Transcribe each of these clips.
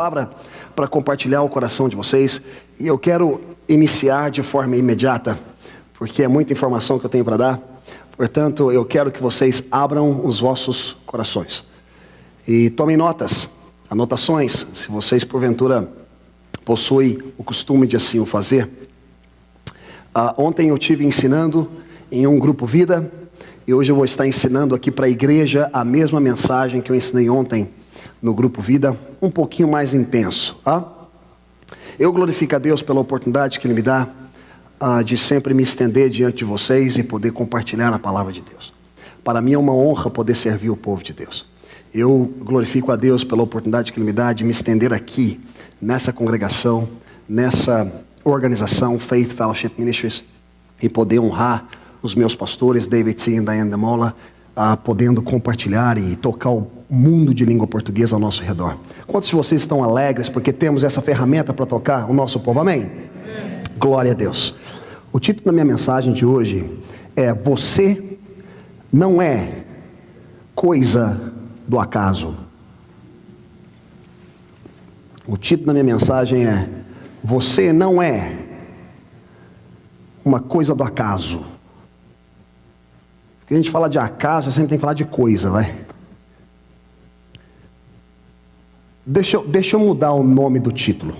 palavra para compartilhar o coração de vocês. E eu quero iniciar de forma imediata, porque é muita informação que eu tenho para dar. Portanto, eu quero que vocês abram os vossos corações. E tomem notas, anotações, se vocês porventura possuem o costume de assim o fazer. Ontem eu estive ensinando em um grupo Vida, e hoje eu vou estar ensinando aqui para a igreja a mesma mensagem que eu ensinei ontem no grupo Vida, um pouquinho mais intenso. Eu glorifico a Deus pela oportunidade que Ele me dá de sempre me estender diante de vocês e poder compartilhar a palavra de Deus. Para mim é uma honra poder servir o povo de Deus. Eu glorifico a Deus pela oportunidade que Ele me dá de me estender aqui, nessa congregação, nessa organização, Faith Fellowship Ministries, e poder honrar os meus pastores, David C. e Diane Demola, podendo compartilhar e tocar o mundo de língua portuguesa ao nosso redor. Quantos de vocês estão alegres porque temos essa ferramenta para tocar o nosso povo? Amém? Amém. Glória a Deus. O título da minha mensagem de hoje é: Você não é coisa do acaso. O título da minha mensagem é: Você não é uma coisa do acaso. Porque a gente fala de acaso, sempre tem que falar de coisa, vai. Deixa eu mudar o nome do título.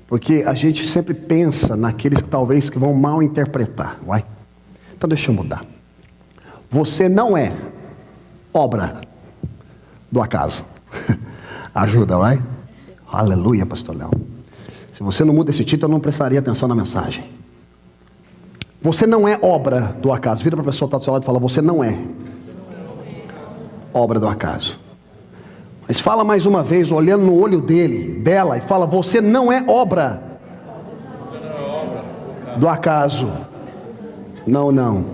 Porque a gente sempre pensa naqueles que talvez que vão mal interpretar, vai. Então deixa eu mudar. Você não é obra do acaso. Ajuda, vai? Aleluia, pastor Léo. Se você não muda esse título, eu não prestaria atenção na mensagem. Você não é obra do acaso. Vira para a pessoa que está do seu lado e fala: Você não é obra do acaso. Mas fala mais uma vez, olhando no olho dela, e fala: Você não é obra do acaso. Não.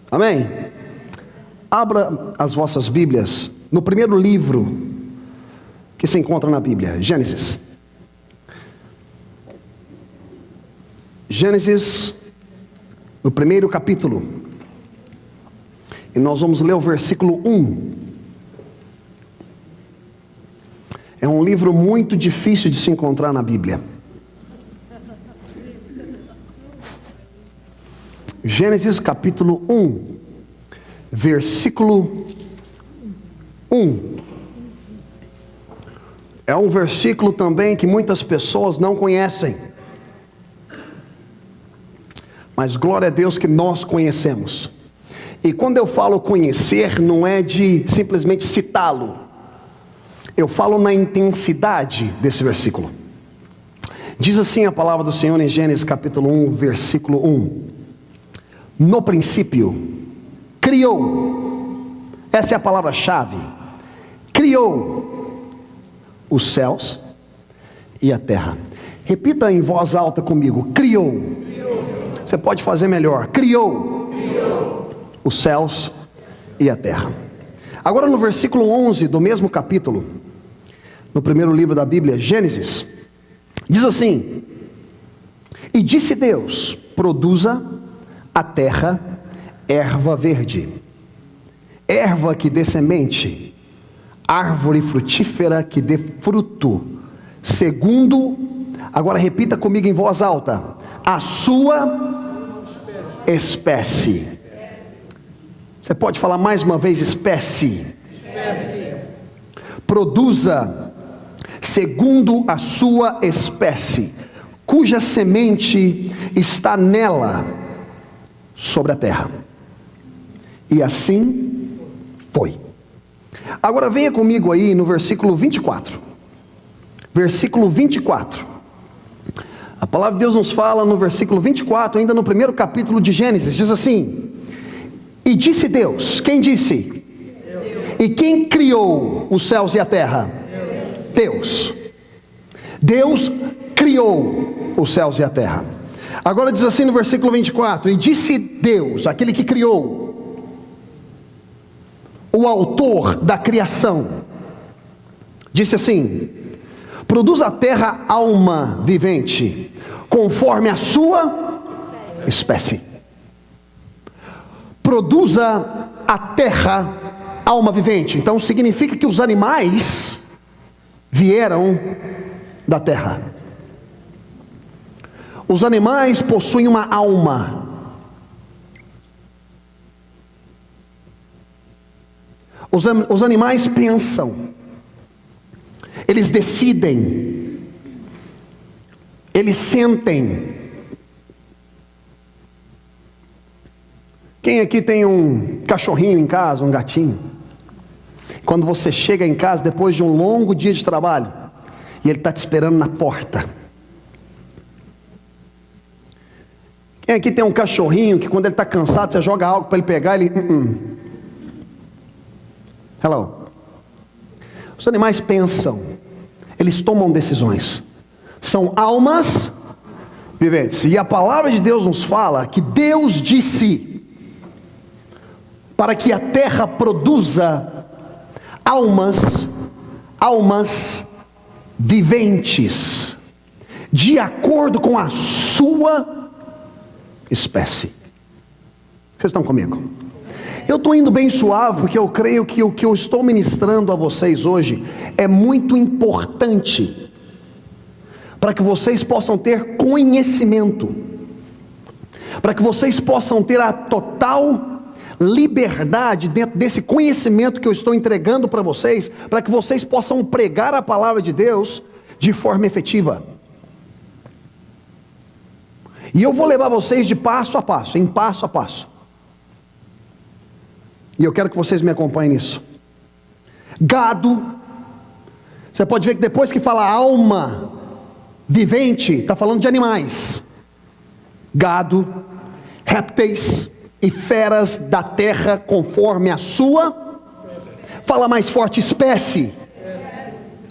Amém? Abra as vossas Bíblias no primeiro livro que se encontra na Bíblia, Gênesis. Gênesis, no primeiro capítulo. E nós vamos ler o versículo 1. É um livro muito difícil de se encontrar na Bíblia. Gênesis capítulo 1, versículo 1. É um versículo também que muitas pessoas não conhecem. Mas glória a Deus que nós conhecemos. E quando eu falo conhecer, não é de simplesmente citá-lo. Eu falo na intensidade desse versículo. Diz assim a palavra do Senhor em Gênesis capítulo 1, versículo 1. No princípio, criou. Essa é a palavra-chave. Criou os céus e a terra. Repita em voz alta comigo: criou. Você pode fazer melhor. Criou os céus e a terra. Agora no versículo 11 do mesmo capítulo, no primeiro livro da Bíblia, Gênesis, diz assim: E disse Deus: Produza a terra erva verde, erva que dê semente, árvore frutífera que dê fruto, segundo, agora repita comigo em voz alta, a sua espécie. Você pode falar mais uma vez: espécie. Produza segundo a sua espécie, cuja semente está nela, sobre a terra. E assim foi. Agora venha comigo aí no versículo 24. Versículo 24. A palavra de Deus nos fala no versículo 24, ainda no primeiro capítulo de Gênesis, diz assim: E disse Deus. Quem disse? Deus. E quem criou os céus e a terra? Deus. Deus criou os céus e a terra. Agora diz assim no versículo 24: E disse Deus, aquele que criou, o autor da criação, disse assim: Produz a terra alma vivente, conforme a sua espécie. Produza a terra alma vivente. Então significa que os animais vieram da terra. Os animais possuem uma alma. Os animais pensam, eles decidem, eles sentem. Quem aqui tem um cachorrinho em casa, um gatinho? Quando você chega em casa depois de um longo dia de trabalho, e ele está te esperando na porta. Quem aqui tem um cachorrinho que quando ele está cansado, você joga algo para ele pegar, ele... Hello. Os animais pensam, eles tomam decisões. São almas viventes. E a palavra de Deus nos fala que Deus disse para que a terra produza almas viventes, de acordo com a sua espécie. Vocês estão comigo? Eu estou indo bem suave, porque eu creio que o que eu estou ministrando a vocês hoje é muito importante, para que vocês possam ter conhecimento, para que vocês possam ter a total liberdade dentro desse conhecimento que eu estou entregando para vocês, para que vocês possam pregar a palavra de Deus de forma efetiva. E eu vou levar vocês de passo a passo, em passo a passo. E eu quero que vocês me acompanhem nisso. Gado, você pode ver que depois que fala alma vivente, está falando de animais. Gado, répteis e feras da terra conforme a sua. Fala mais forte, espécie.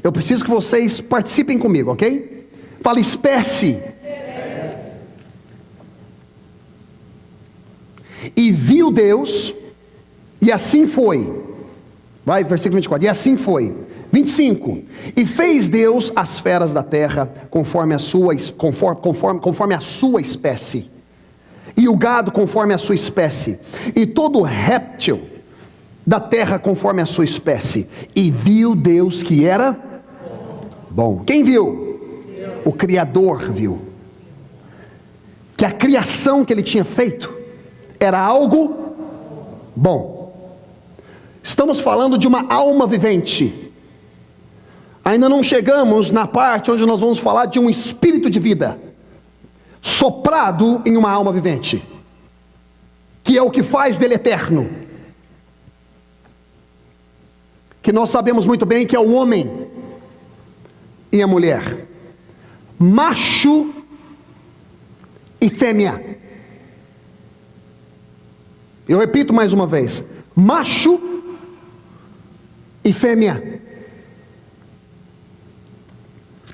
Eu preciso que vocês participem comigo, ok? Fala espécie. E viu Deus, e assim foi. Vai, versículo 24. E assim foi. 25. E fez Deus as feras da terra conforme a sua espécie, e o gado conforme a sua espécie, e todo réptil da terra conforme a sua espécie. E viu Deus que era bom. Quem viu? O Criador viu que a criação que ele tinha feito era algo bom. Estamos falando de uma alma vivente. Ainda não chegamos na parte onde nós vamos falar de um espírito de vida soprado em uma alma vivente, que é o que faz dele eterno, que nós sabemos muito bem que é o homem e a mulher, macho e fêmea. Eu repito mais uma vez: macho e fêmea.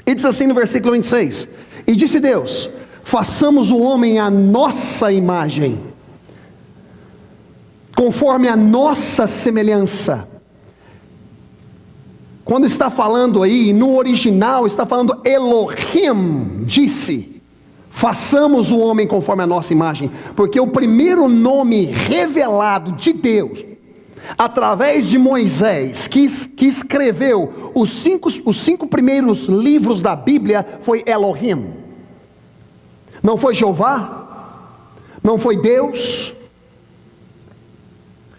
E diz assim no versículo 26: e disse Deus: façamos o homem à nossa imagem, conforme a nossa semelhança. Quando está falando aí, no original está falando Elohim disse: façamos o homem conforme a nossa imagem, porque o primeiro nome revelado de Deus, através de Moisés, que escreveu os cinco primeiros livros da Bíblia, foi Elohim. Não foi Jeová, não foi Deus,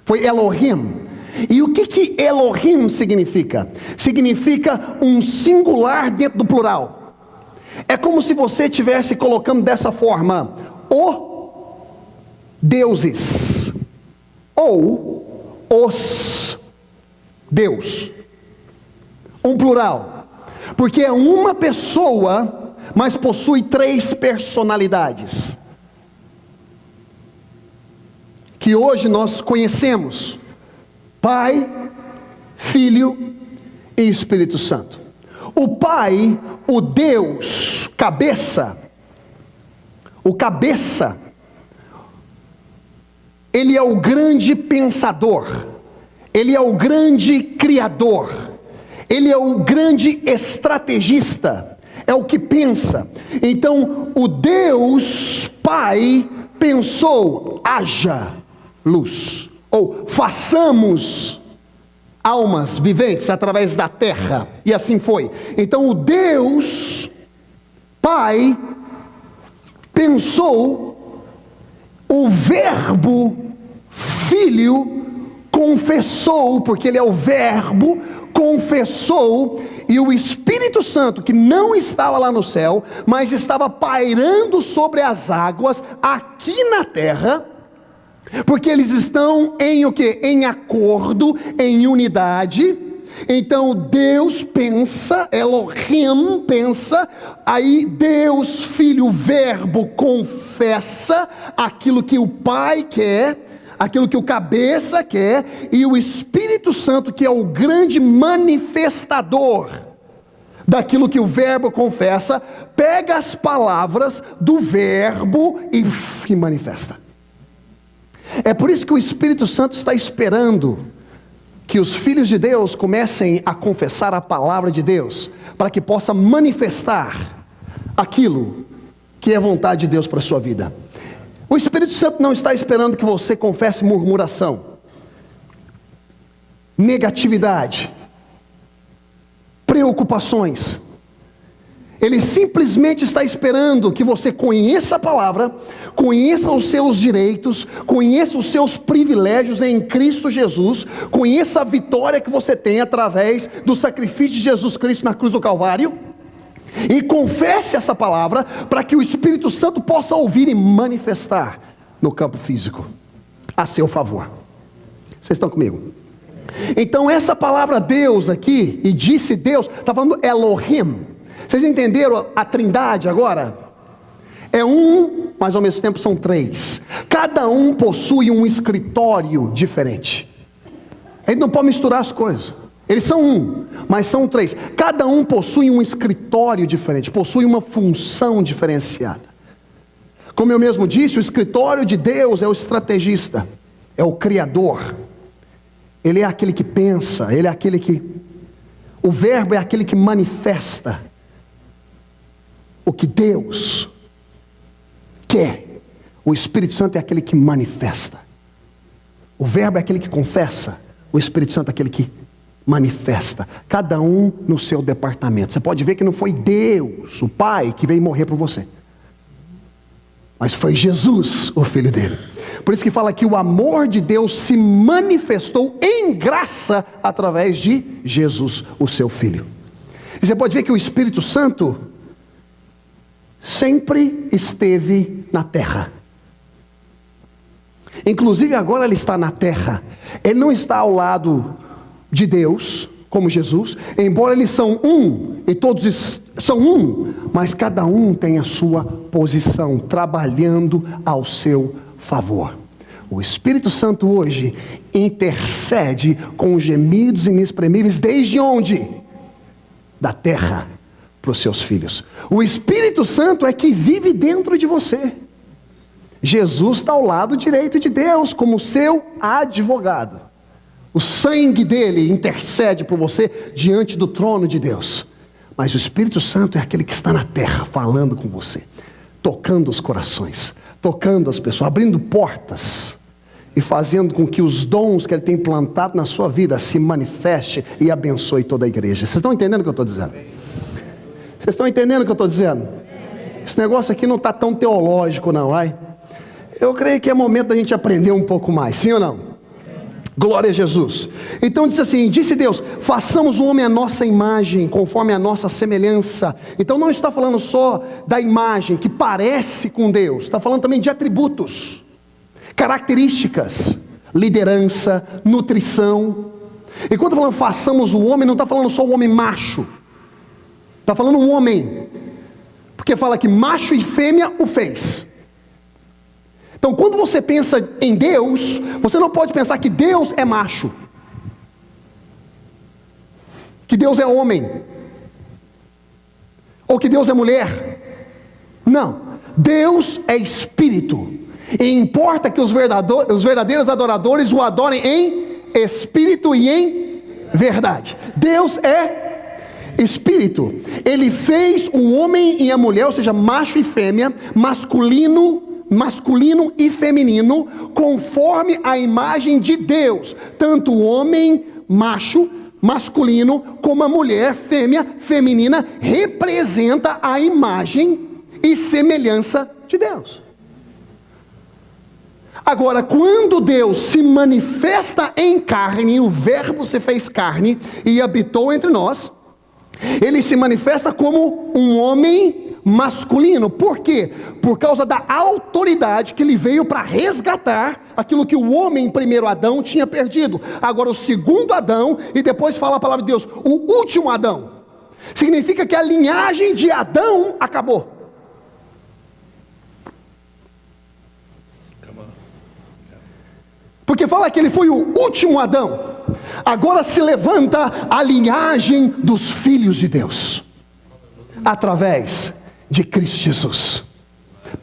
foi Elohim. E o que Elohim significa? Significa um singular dentro do plural. É como se você estivesse colocando dessa forma: o deuses, ou os Deus. Um plural, porque é uma pessoa, mas possui três personalidades, que hoje nós conhecemos: Pai, Filho e Espírito Santo. O Pai, o Deus, cabeça, ele é o grande pensador, ele é o grande criador, ele é o grande estrategista, é o que pensa. Então o Deus Pai pensou: haja luz, ou façamos almas viventes através da terra. E assim foi. Então o Deus Pai pensou, o Verbo Filho confessou, porque Ele é o Verbo, confessou, e o Espírito Santo, que não estava lá no céu, mas estava pairando sobre as águas aqui na terra, porque eles estão em o quê? Em acordo, em unidade. Então Deus pensa, Elohim pensa, aí Deus Filho, o Verbo, confessa aquilo que o Pai quer, aquilo que o cabeça quer, e o Espírito Santo, que é o grande manifestador daquilo que o Verbo confessa, pega as palavras do Verbo e manifesta. É por isso que o Espírito Santo está esperando que os filhos de Deus comecem a confessar a palavra de Deus, para que possa manifestar aquilo que é vontade de Deus para a sua vida. O Espírito Santo não está esperando que você confesse murmuração, negatividade, preocupações. Ele simplesmente está esperando que você conheça a palavra, conheça os seus direitos, conheça os seus privilégios em Cristo Jesus, conheça a vitória que você tem através do sacrifício de Jesus Cristo na cruz do Calvário, e confesse essa palavra para que o Espírito Santo possa ouvir e manifestar no campo físico a seu favor. Vocês estão comigo? Então essa palavra Deus aqui, e disse Deus, está falando Elohim. Vocês entenderam a trindade agora? É um, mas ao mesmo tempo são três. Cada um possui um escritório diferente. A gente não pode misturar as coisas. Eles são um, mas são três. Cada um possui um escritório diferente, possui uma função diferenciada. Como eu mesmo disse, o escritório de Deus é o estrategista, é o criador. Ele é aquele que pensa, ele é aquele que... O Verbo é aquele que manifesta o que Deus quer. O Espírito Santo é aquele que manifesta. O Verbo é aquele que confessa. O Espírito Santo é aquele que manifesta. Cada um no seu departamento. Você pode ver que não foi Deus, o Pai, que veio morrer por você, mas foi Jesus, o Filho dele. Por isso que fala que o amor de Deus se manifestou em graça através de Jesus, o seu Filho. E você pode ver que o Espírito Santo sempre esteve na terra. Inclusive agora ele está na terra. Ele não está ao lado de Deus, como Jesus, embora eles são um, e todos são um, mas cada um tem a sua posição, trabalhando ao seu favor. O Espírito Santo hoje intercede com gemidos inexprimíveis, desde onde? Da terra, para os seus filhos. O Espírito Santo é que vive dentro de você. Jesus está ao lado direito de Deus, como seu advogado. O sangue dele intercede por você diante do trono de Deus. Mas o Espírito Santo é aquele que está na terra, falando com você, tocando os corações, tocando as pessoas, abrindo portas e fazendo com que os dons que ele tem plantado na sua vida se manifeste e abençoe toda a igreja. Vocês estão entendendo o que eu estou dizendo? Vocês estão entendendo o que eu estou dizendo? Esse negócio aqui não está tão teológico não, vai? Eu creio que é momento da gente aprender um pouco mais, sim ou não? Glória a Jesus. Então disse assim, disse Deus, façamos o homem à nossa imagem, conforme a nossa semelhança. Então não está falando só da imagem que parece com Deus, está falando também de atributos, características, liderança, nutrição. E quando está falando façamos o homem, não está falando só o homem macho, está falando um homem, porque fala que macho e fêmea o fez. Então quando você pensa em Deus, você não pode pensar que Deus é macho, que Deus é homem, ou que Deus é mulher. Não, Deus é espírito, e importa que os verdadeiros adoradores o adorem em espírito e em verdade. Deus é espírito. Ele fez o homem e a mulher, ou seja, macho e fêmea, masculino e feminino, conforme a imagem de Deus. Tanto o homem macho, masculino, como a mulher, fêmea, feminina, representa a imagem e semelhança de Deus. Agora, quando Deus se manifesta em carne, o verbo se fez carne e habitou entre nós, ele se manifesta como um homem masculino. Por quê? Por causa da autoridade que ele veio para resgatar aquilo que o homem, primeiro Adão, tinha perdido. Agora o segundo Adão, e depois fala a palavra de Deus, o último Adão. Significa que a linhagem de Adão acabou. Porque fala que ele foi o último Adão. Agora se levanta a linhagem dos filhos de Deus, através de Cristo Jesus,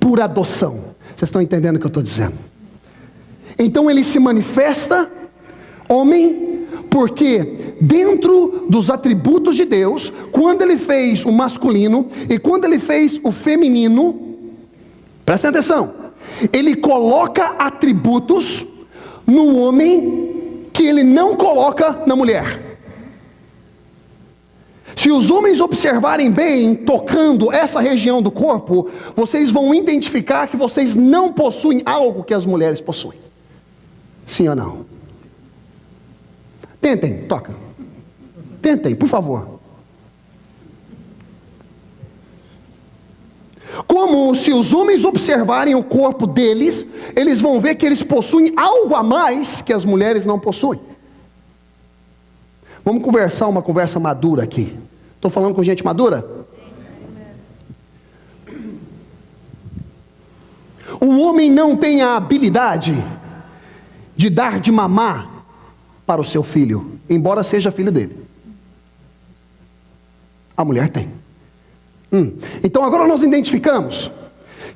por adoção. Vocês estão entendendo o que eu estou dizendo? Então ele se manifesta homem, porque dentro dos atributos de Deus, quando ele fez o masculino e quando ele fez o feminino, prestem atenção, ele coloca atributos no homem que ele não coloca na mulher. Se os homens observarem bem, tocando essa região do corpo, vocês vão identificar que vocês não possuem algo que as mulheres possuem. Sim ou não? Tentem, toca. Tentem, por favor. Como se os homens observarem o corpo deles, eles vão ver que eles possuem algo a mais que as mulheres não possuem. Vamos conversar uma conversa madura aqui. Estou falando com gente madura? O homem não tem a habilidade de dar de mamar para o seu filho, embora seja filho dele. A mulher tem. Então agora nós identificamos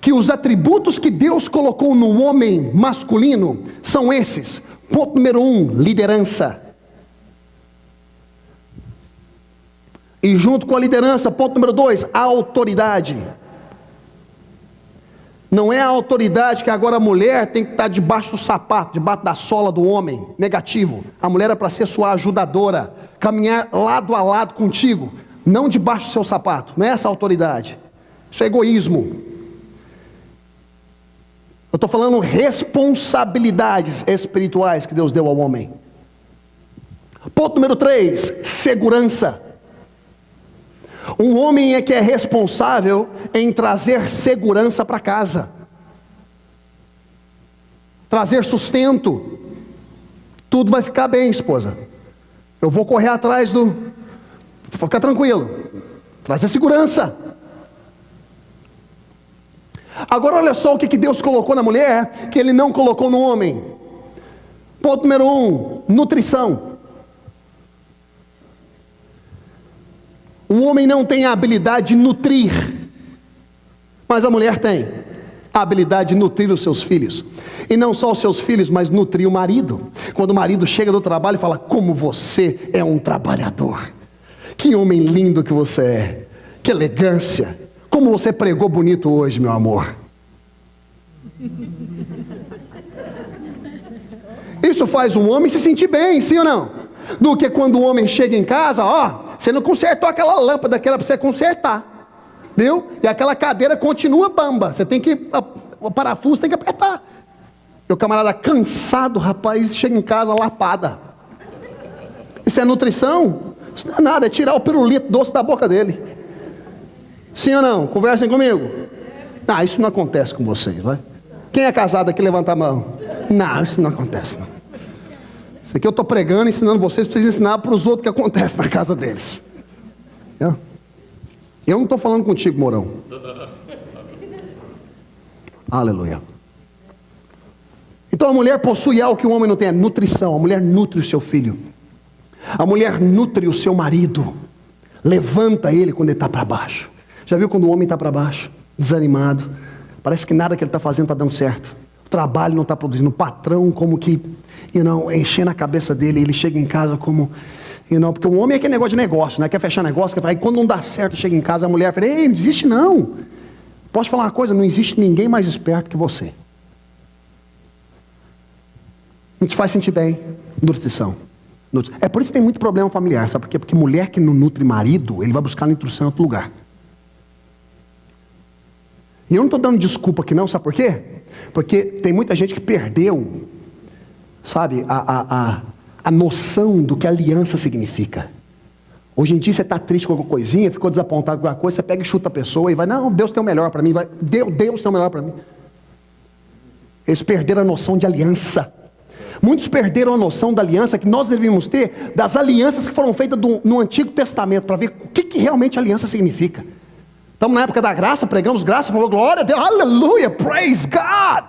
que os atributos que Deus colocou no homem masculino são esses. Ponto número 1, liderança. E junto com a liderança, ponto número 2, a autoridade. Não é a autoridade que agora a mulher tem que estar debaixo do sapato, debaixo da sola do homem. Negativo. A mulher é para ser sua ajudadora, caminhar lado a lado contigo, não debaixo do seu sapato. Não é essa a autoridade. Isso é egoísmo. Eu estou falando responsabilidades espirituais que Deus deu ao homem. Ponto número 3, segurança. Um homem é que é responsável em trazer segurança para casa, trazer sustento. Tudo vai ficar bem, esposa. Eu vou correr atrás do... Fica tranquilo. Trazer segurança. Agora olha só o que Deus colocou na mulher que Ele não colocou no homem. Ponto número 1, nutrição. Um homem não tem a habilidade de nutrir, mas a mulher tem a habilidade de nutrir os seus filhos. E não só os seus filhos, mas nutrir o marido. Quando o marido chega do trabalho e fala: como você é um trabalhador, que homem lindo que você é, que elegância, como você pregou bonito hoje, meu amor. Isso faz um homem se sentir bem, sim ou não? Do que quando o homem chega em casa, ó, você não consertou aquela lâmpada que era para você consertar, viu? E aquela cadeira continua bamba, você tem que, o parafuso tem que apertar. E o camarada cansado, rapaz, chega em casa lapada. Isso é nutrição? Isso não é nada, é tirar o pirulito doce da boca dele. Sim ou não? Conversem comigo. Ah, isso não acontece com vocês, vai? Quem é casado aqui, levanta a mão. Não, isso não acontece, não. Isso aqui eu estou pregando, ensinando vocês, para vocês ensinar para os outros o que acontece na casa deles. Eu não estou falando contigo, Mourão. Aleluia. Então a mulher possui algo que o homem não tem, é nutrição. A mulher nutre o seu filho. A mulher nutre o seu marido. Levanta ele quando ele está para baixo. Já viu quando o homem está para baixo? Desanimado. Parece que nada que ele está fazendo está dando certo. O trabalho não está produzindo. O patrão como que, enchendo a cabeça dele. Ele chega em casa como, porque o homem é aquele negócio de negócio, né? Quer fechar negócio, aí quando não dá certo, chega em casa, a mulher fala: ei, não desiste não. Posso falar uma coisa? Não existe ninguém mais esperto que você. Não te faz sentir bem. Nutrição. É por isso que tem muito problema familiar, sabe por quê? Porque mulher que não nutre marido, ele vai buscar nutrição em outro lugar. E eu não estou dando desculpa aqui não, sabe por quê? Porque tem muita gente que perdeu, sabe, a noção do que aliança significa. Hoje em dia você está triste com alguma coisinha, ficou desapontado com alguma coisa, você pega e chuta a pessoa e vai, não, Deus tem o melhor para mim, Deus tem o melhor para mim. Eles perderam a noção de aliança. Muitos perderam a noção da aliança que nós devíamos ter, das alianças que foram feitas no Antigo Testamento, para ver o que realmente aliança significa. Estamos na época da graça, pregamos graça, falou glória a Deus, aleluia, praise God.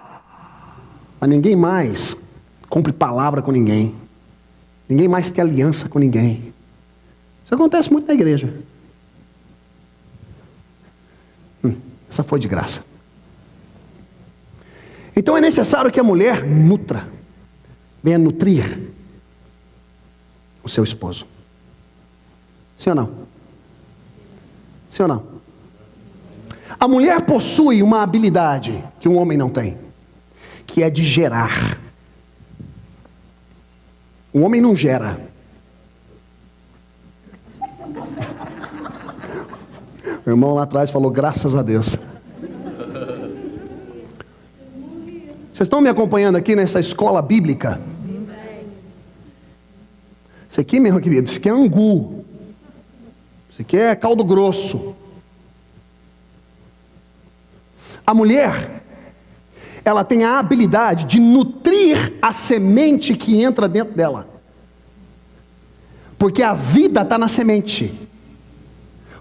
Mas ninguém mais cumpre palavra com ninguém. Ninguém mais tem aliança com ninguém. Isso acontece muito na igreja. Essa foi de graça. Então é necessário que a mulher nutra, venha nutrir o seu esposo. Sim ou não? Sim ou não? A mulher possui uma habilidade que um homem não tem, que é de gerar. O homem não gera. O irmão lá atrás falou, graças a Deus. Vocês estão me acompanhando aqui nessa escola bíblica? Isso aqui, meu querido, isso aqui é angu. Isso aqui é caldo grosso. A mulher, ela tem a habilidade de nutrir a semente que entra dentro dela. Porque a vida está na semente.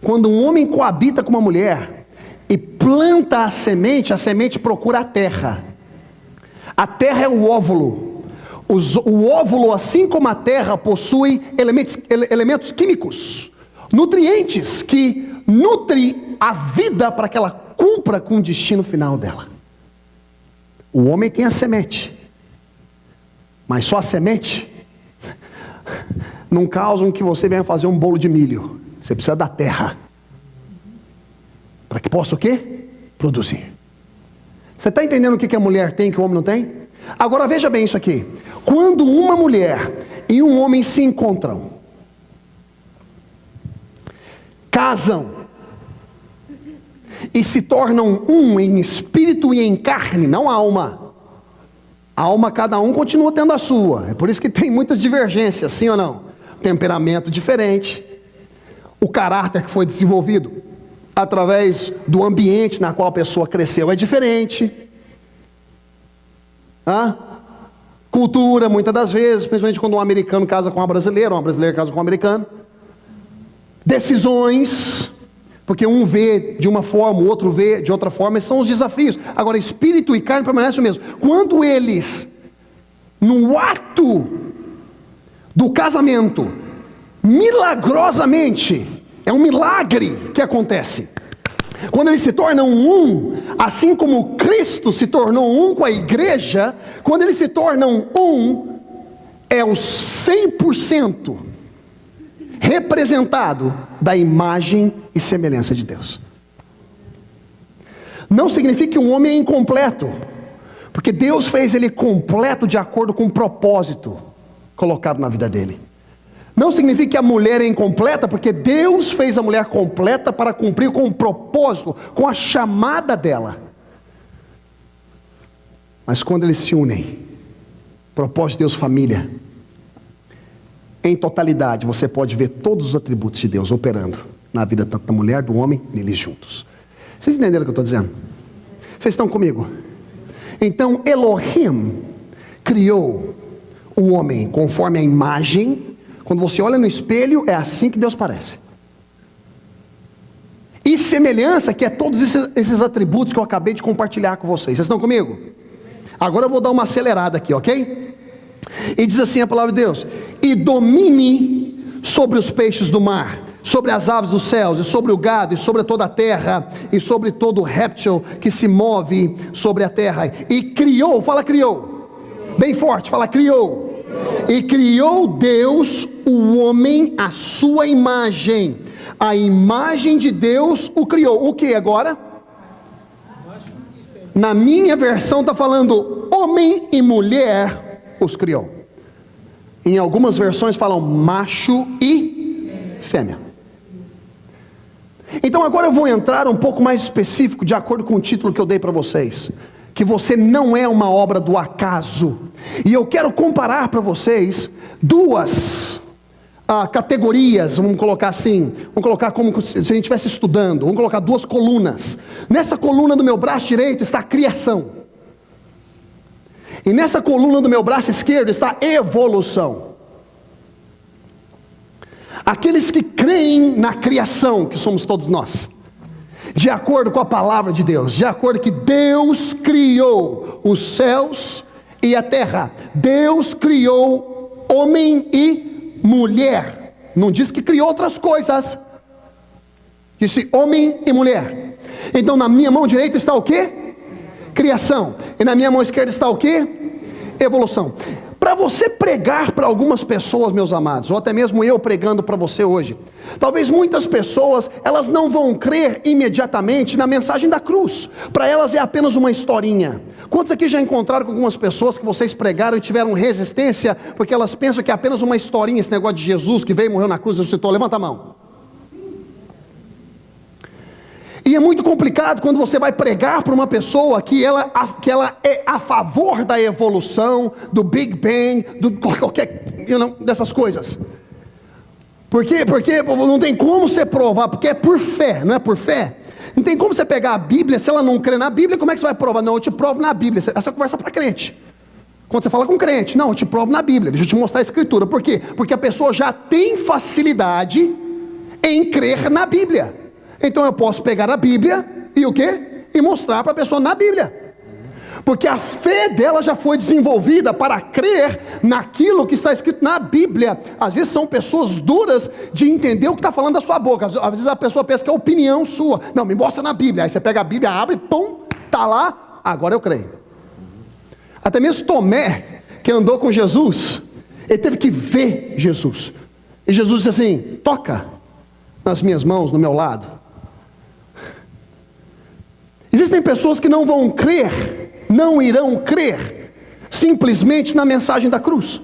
Quando um homem coabita com uma mulher e planta a semente procura a terra. A terra é o óvulo. O óvulo, assim como a terra, possui elementos químicos, nutrientes que nutrem a vida para que ela cumpra com o destino final dela. O homem tem a semente, mas só a semente não causa que você venha fazer um bolo de milho. Você precisa da terra para que possa o quê? Produzir. Você está entendendo o que a mulher tem que o homem não tem? Agora veja bem isso aqui. Quando uma mulher e um homem se encontram, casam e se tornam um em espírito e em carne, não alma. A alma cada um continua tendo a sua. É por isso que tem muitas divergências, sim ou não? Temperamento diferente, o caráter que foi desenvolvido através do ambiente na qual a pessoa cresceu é diferente. Cultura, muitas das vezes, principalmente quando um americano casa com uma brasileira casa com um americano. Decisões, porque um vê de uma forma, o outro vê de outra forma, esses são os desafios. Agora, espírito e carne permanecem o mesmo. Quando eles, no ato do casamento, milagrosamente, é um milagre que acontece. Quando eles se tornam um, assim como Cristo se tornou um com a igreja, quando eles se tornam um, é o 100% representado da imagem e semelhança de Deus. Não significa que um homem é incompleto, porque Deus fez ele completo de acordo com o propósito colocado na vida dele. Não significa que a mulher é incompleta, porque Deus fez a mulher completa para cumprir com o propósito, com a chamada dela. Mas quando eles se unem, propósito de Deus, família, em totalidade, você pode ver todos os atributos de Deus operando na vida tanto da mulher, do homem, neles juntos. Vocês entenderam o que eu estou dizendo? Vocês estão comigo? Então, Elohim criou o homem conforme a imagem. Quando você olha no espelho, é assim que Deus parece. E semelhança, que é todos esses atributos que eu acabei de compartilhar com vocês. Vocês estão comigo? Agora eu vou dar uma acelerada aqui, ok? E diz assim a palavra de Deus: e domine sobre os peixes do mar, sobre as aves dos céus, e sobre o gado, e sobre toda a terra, e sobre todo réptil que se move sobre a terra. E criou, fala criou, bem forte, fala criou. E criou Deus o homem à sua imagem. A imagem de Deus o criou. O que agora? Na minha versão está falando homem e mulher os criou. Em algumas versões falam macho e fêmea. Então agora eu vou entrar um pouco mais específico, de acordo com o título que eu dei para vocês. Que você não é uma obra do acaso. E eu quero comparar para vocês duas categorias, vamos colocar assim, vamos colocar como se a gente estivesse estudando, vamos colocar duas colunas. Nessa coluna do meu braço direito está a criação. E nessa coluna do meu braço esquerdo está a evolução. Aqueles que creem na criação, que somos todos nós, de acordo com a palavra de Deus, de acordo que Deus criou os céus e a terra, Deus criou homem e mulher, não diz que criou outras coisas, disse homem e mulher. Então na minha mão direita está o quê? Criação. E na minha mão esquerda está o quê? Evolução. Para você pregar para algumas pessoas, meus amados, ou até mesmo eu pregando para você hoje, talvez muitas pessoas, elas não vão crer imediatamente na mensagem da cruz. Para elas é apenas uma historinha. Quantos aqui já encontraram com algumas pessoas que vocês pregaram e tiveram resistência, porque elas pensam que é apenas uma historinha, esse negócio de Jesus que veio e morreu na cruz e ressuscitou? Levanta a mão. E é muito complicado quando você vai pregar para uma pessoa que ela é a favor da evolução, do Big Bang, do qualquer, dessas coisas. Porque não tem como você provar, porque é por fé, não é por fé? Não tem como você pegar a Bíblia, se ela não crê na Bíblia, como é que você vai provar? Não, eu te provo na Bíblia. Essa conversa para crente. Quando você fala com crente, não, eu te provo na Bíblia, deixa eu te mostrar a Escritura. Por quê? Porque a pessoa já tem facilidade em crer na Bíblia. Então eu posso pegar a Bíblia e o quê? E mostrar para a pessoa na Bíblia. Porque a fé dela já foi desenvolvida para crer naquilo que está escrito na Bíblia. Às vezes são pessoas duras de entender o que está falando da sua boca. Às vezes a pessoa pensa que é opinião sua. Não, me mostra na Bíblia. Aí você pega a Bíblia, abre, pum, está lá, agora eu creio. Até mesmo Tomé, que andou com Jesus, ele teve que ver Jesus. E Jesus disse assim: toca nas minhas mãos, no meu lado. Existem pessoas que não vão crer, não irão crer, simplesmente na mensagem da cruz.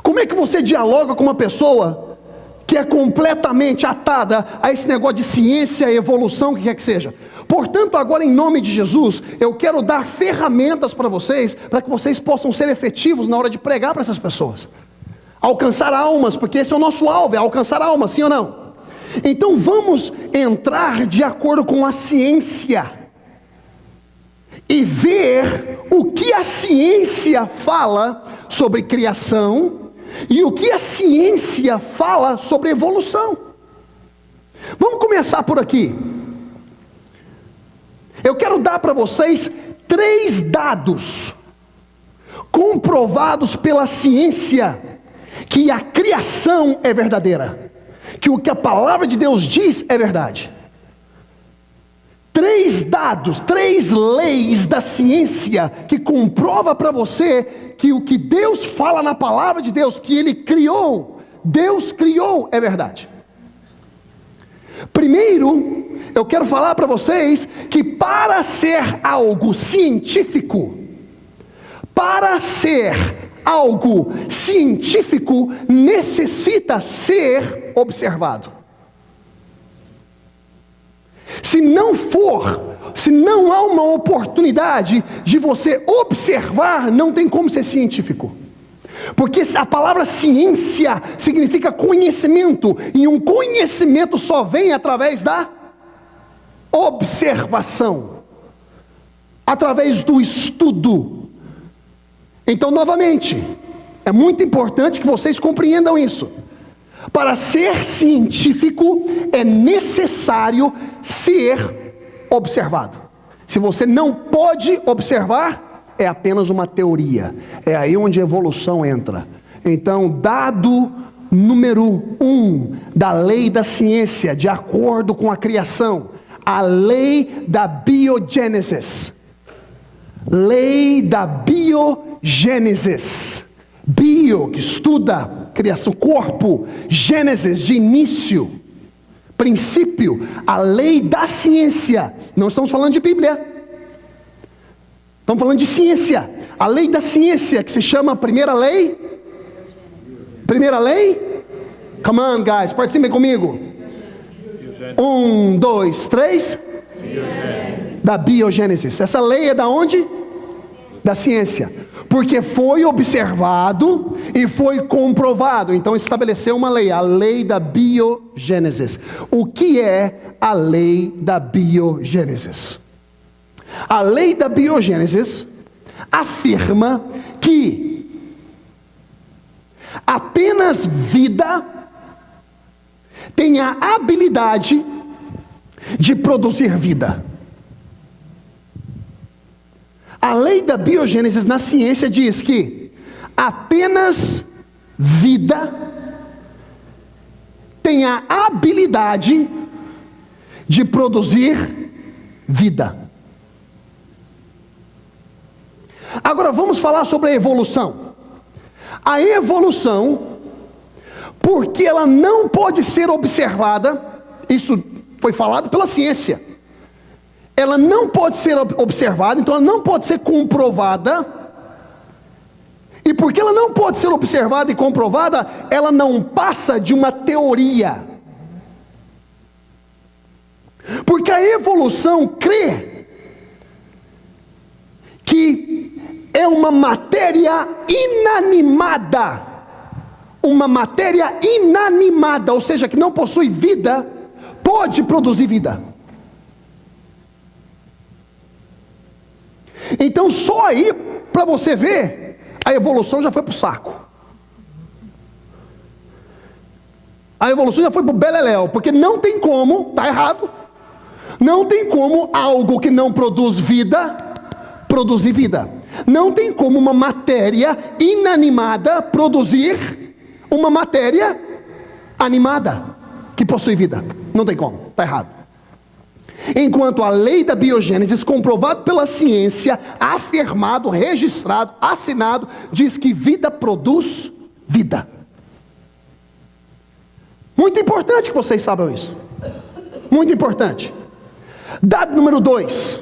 Como é que você dialoga com uma pessoa que é completamente atada a esse negócio de ciência, evolução, o que quer que seja? Portanto, agora em nome de Jesus, eu quero dar ferramentas para que vocês possam ser efetivos na hora de pregar para essas pessoas. Alcançar almas, porque esse é o nosso alvo, é alcançar almas, sim ou não? Então vamos entrar de acordo com a ciência e ver o que a ciência fala sobre criação e o que a ciência fala sobre evolução. Vamos começar por aqui. Eu quero dar para vocês 3 dados comprovados pela ciência que a criação é verdadeira, que o que a palavra de Deus diz é verdade. 3 dados, 3 leis da ciência que comprova para você que o que Deus fala na palavra de Deus, que Ele criou, Deus criou, é verdade. Primeiro, eu quero falar para vocês que para ser algo científico, necessita ser observado. Se não há uma oportunidade de você observar, não tem como ser científico. Porque a palavra ciência significa conhecimento, e um conhecimento só vem através da observação, através do estudo. Então, novamente, é muito importante que vocês compreendam isso. Para ser científico, é necessário ser observado. Se você não pode observar, é apenas uma teoria. É aí onde a evolução entra. Então, dado número 1 da lei da ciência, de acordo com a criação, a lei da biogênesis. Lei da biogênesis. Bio, que estuda criação, corpo, gênesis, de início, princípio, a lei da ciência. Não estamos falando de Bíblia, estamos falando de ciência. A lei da ciência, que se chama primeira lei? Primeira lei? Come on, guys, participem comigo. 1, 2, 3. Da biogênesis. Essa lei é da onde? Da ciência. Porque foi observado e foi comprovado. Então estabeleceu uma lei, a lei da biogênesis. O que é a lei da biogênesis? A lei da biogênesis afirma que apenas vida tem a habilidade de produzir vida. A lei da biogênesis na ciência diz que apenas vida tem a habilidade de produzir vida. Agora vamos falar sobre a evolução. A evolução, porque ela não pode ser observada, isso foi falado pela ciência. Ela não pode ser observada, então ela não pode ser comprovada. E porque ela não pode ser observada e comprovada, ela não passa de uma teoria. Porque a evolução crê que é uma matéria inanimada. Uma matéria inanimada, ou seja, que não possui vida, pode produzir vida. Então só aí, para você ver, a evolução já foi para o saco. A evolução já foi para o beleléu, porque não tem como, está errado, não tem como algo que não produz vida, produzir vida. Não tem como uma matéria inanimada produzir uma matéria animada, que possui vida. Não tem como, está errado. Enquanto a lei da biogênesis, comprovado pela ciência, afirmado, registrado, assinado, diz que vida produz vida. Muito importante que vocês saibam isso. Muito importante. Dado número 2.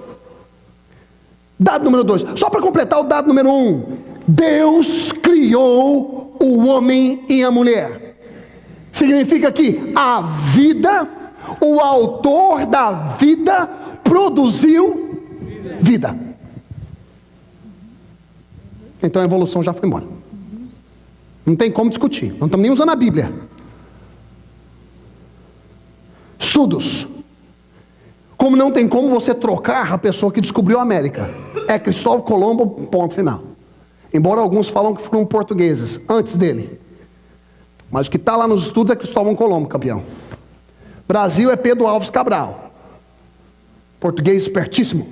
Dado número 2. Só para completar o dado número 1. Deus criou o homem e a mulher. Significa que a vida, o autor da vida, produziu vida. Então a evolução já foi embora. Não tem como discutir. Não estamos nem usando a Bíblia. Estudos. Como não tem como você trocar a pessoa que descobriu a América. É Cristóvão Colombo, ponto final. Embora alguns falam que foram portugueses antes dele. Mas o que está lá nos estudos é Cristóvão Colombo, campeão. Brasil é Pedro Alves Cabral. Português espertíssimo.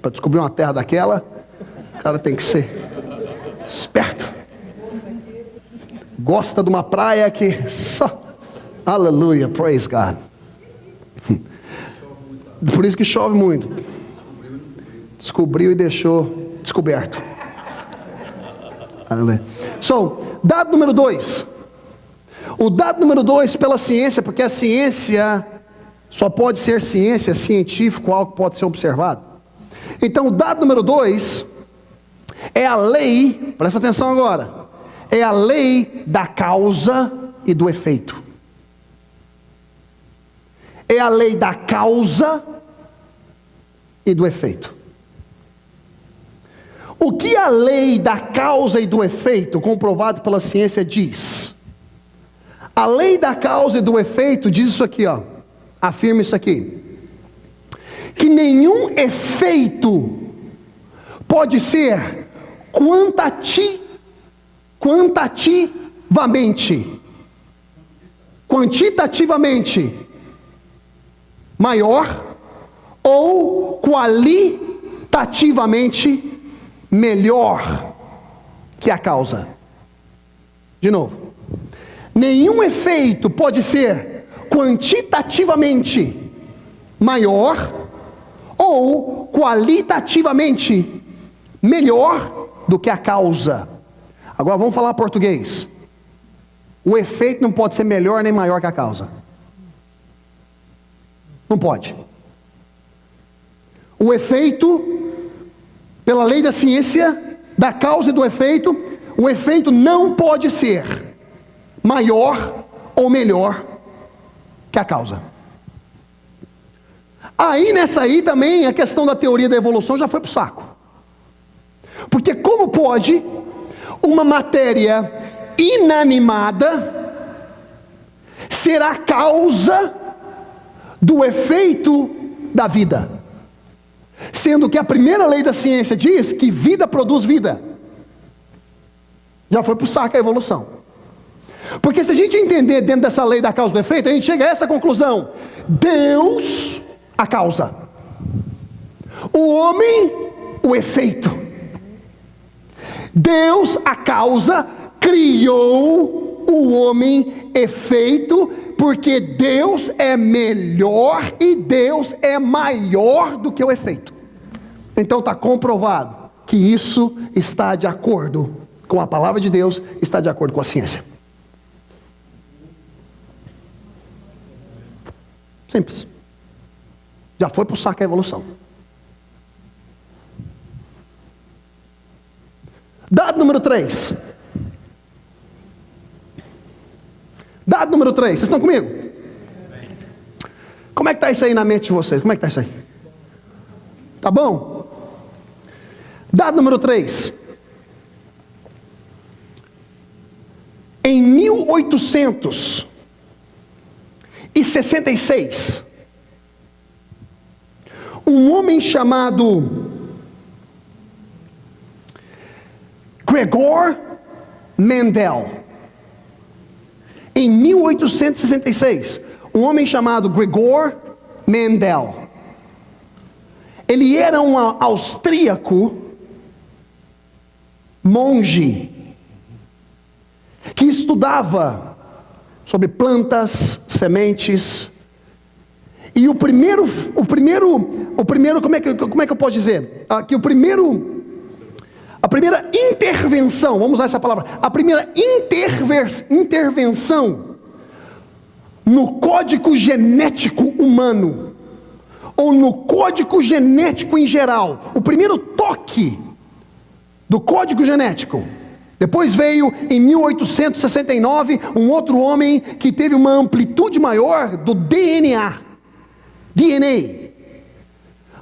Para descobrir uma terra daquela, o cara tem que ser esperto. Gosta de uma praia que só... Aleluia, praise God. Por isso que chove muito. Descobriu e deixou descoberto. Aleluia. So, dado número 2. O dado número 2 pela ciência, porque a ciência só pode ser ciência, científico, algo que pode ser observado. Então o dado número 2 é a lei, presta atenção agora, é a lei da causa e do efeito. É a lei da causa e do efeito. O que a lei da causa e do efeito, comprovado pela ciência, diz? A lei da causa e do efeito diz isso aqui, ó. Afirma isso aqui. Que nenhum efeito pode ser quantitativamente maior ou qualitativamente melhor que a causa. De novo. Nenhum efeito pode ser quantitativamente maior ou qualitativamente melhor do que a causa. Agora vamos falar português. O efeito não pode ser melhor nem maior que a causa. Não pode. O efeito pela lei da ciência, da causa e do efeito, o efeito não pode ser maior ou melhor que a causa. Aí nessa aí também a questão da teoria da evolução já foi para o saco. Porque como pode uma matéria inanimada ser a causa do efeito da vida? Sendo que a primeira lei da ciência diz que vida produz vida. Já foi para o saco a evolução. Porque se a gente entender dentro dessa lei da causa e do efeito, a gente chega a essa conclusão: Deus, a causa, o homem, o efeito. Deus, a causa, criou o homem, efeito, porque Deus é melhor e Deus é maior do que o efeito. Então está comprovado que isso está de acordo com a palavra de Deus, está de acordo com a ciência. Simples. Já foi para o saco a evolução. Dado número 3. Dado número 3. Vocês estão comigo? Como é que está isso aí na mente de vocês? Como é que está isso aí? Tá bom? Dado número 3. Em 1866, um homem chamado Gregor Mendel, em 1866, um homem chamado Gregor Mendel, ele era um austríaco monge que estudava sobre plantas, sementes. E como é que eu posso dizer? A primeira intervenção, vamos usar essa palavra, a primeira intervenção no código genético humano, ou no código genético em geral, o primeiro toque do código genético. Depois veio, em 1869, um outro homem que teve uma amplitude maior do DNA.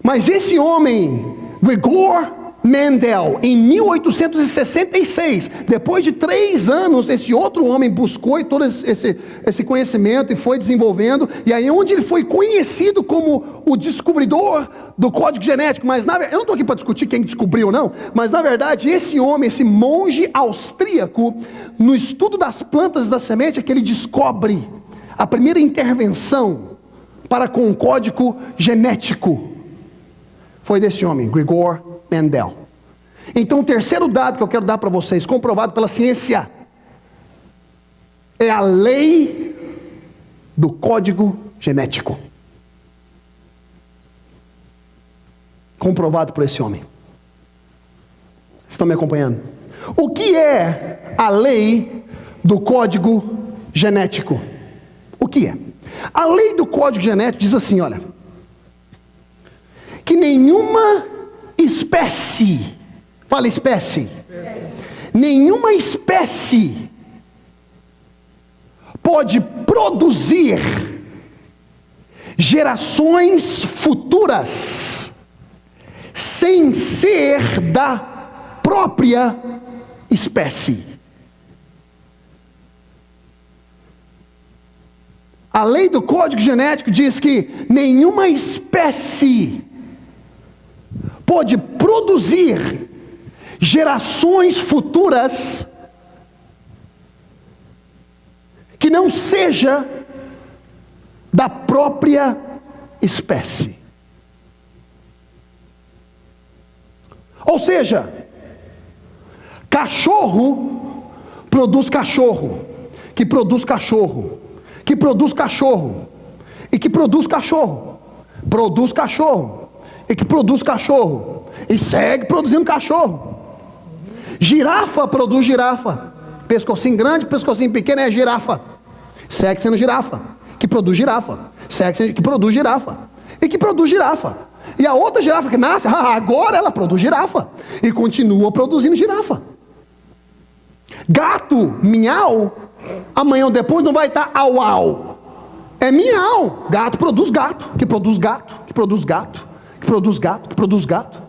Mas esse homem, Gregor Mendel, em 1866, depois de 3 anos, esse outro homem buscou todo esse conhecimento e foi desenvolvendo, e aí onde ele foi conhecido como o descobridor do código genético. Mas eu não estou aqui para discutir quem descobriu ou não, mas na verdade esse homem, esse monge austríaco, no estudo das plantas e da semente, é que ele descobre a primeira intervenção para com o código genético. Foi desse homem, Gregor Mendel. Então o terceiro dado que eu quero dar para vocês, comprovado pela ciência, é a lei do código genético. Comprovado por esse homem. Estão me acompanhando? O que é a lei do código genético? O que é? A lei do código genético diz assim, olha, que nenhuma espécie, fala espécie, nenhuma espécie pode produzir gerações futuras sem ser da própria espécie. A lei do código genético diz que nenhuma espécie pode produzir gerações futuras que não seja da própria espécie. Ou seja, cachorro produz cachorro, que produz cachorro, que produz cachorro, e que produz cachorro, produz cachorro, e que produz cachorro, e segue produzindo cachorro. Girafa produz girafa, pescocinho grande, pescocinho pequeno é girafa, segue sendo girafa, que produz girafa, segue sendo, que produz girafa, e que produz girafa. E a outra girafa que nasce, agora ela produz girafa. E continua produzindo girafa. Gato, miau, amanhã ou depois não vai estar au au. É miau. Gato produz gato, que produz gato, que produz gato, que produz gato, que produz gato.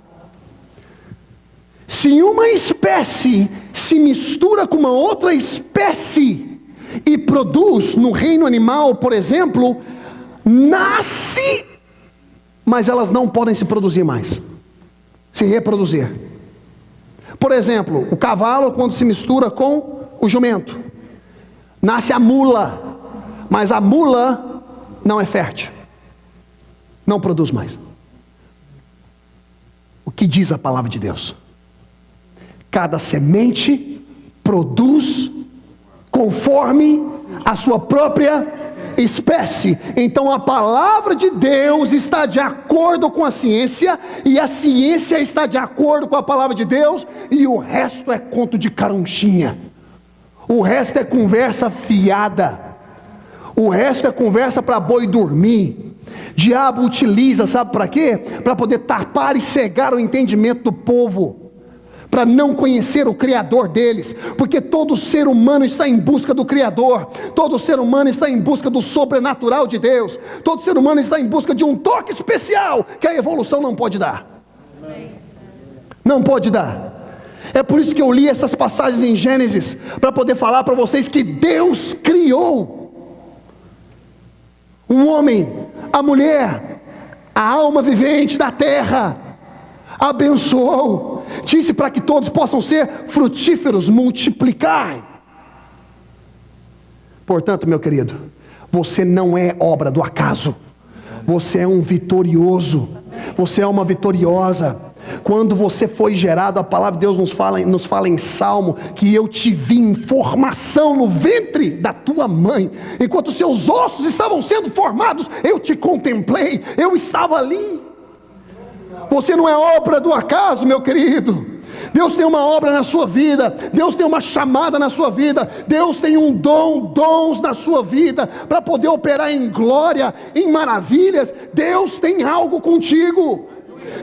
Se uma espécie se mistura com uma outra espécie e produz, no reino animal, por exemplo, nasce, mas elas não podem se produzir mais, se reproduzir. Por exemplo, o cavalo, quando se mistura com o jumento, nasce a mula, mas a mula não é fértil, não produz mais. O que diz a palavra de Deus? Cada semente produz conforme a sua própria espécie. Então a palavra de Deus está de acordo com a ciência, e a ciência está de acordo com a palavra de Deus, e o resto é conto de carunchinha, o resto é conversa fiada, o resto é conversa para boi dormir. Diabo utiliza, sabe para quê? Para poder tapar e cegar o entendimento do povo, para não conhecer o Criador deles, porque todo ser humano está em busca do Criador, todo ser humano está em busca do sobrenatural de Deus, todo ser humano está em busca de um toque especial, que a evolução não pode dar, não pode dar. É por isso que eu li essas passagens em Gênesis, para poder falar para vocês que Deus criou o homem, a mulher, a alma vivente da terra, abençoou, disse para que todos possam ser frutíferos, multiplicai. Portanto, meu querido, você não é obra do acaso, você é um vitorioso, você é uma vitoriosa. Quando você foi gerado, a palavra de Deus nos fala em Salmo, que eu te vi em formação no ventre da tua mãe, enquanto seus ossos estavam sendo formados, eu te contemplei, eu estava ali. Você não é obra do acaso, meu querido. Deus tem uma obra na sua vida, Deus tem uma chamada na sua vida, Deus tem dons na sua vida, para poder operar em glória, em maravilhas. Deus tem algo contigo.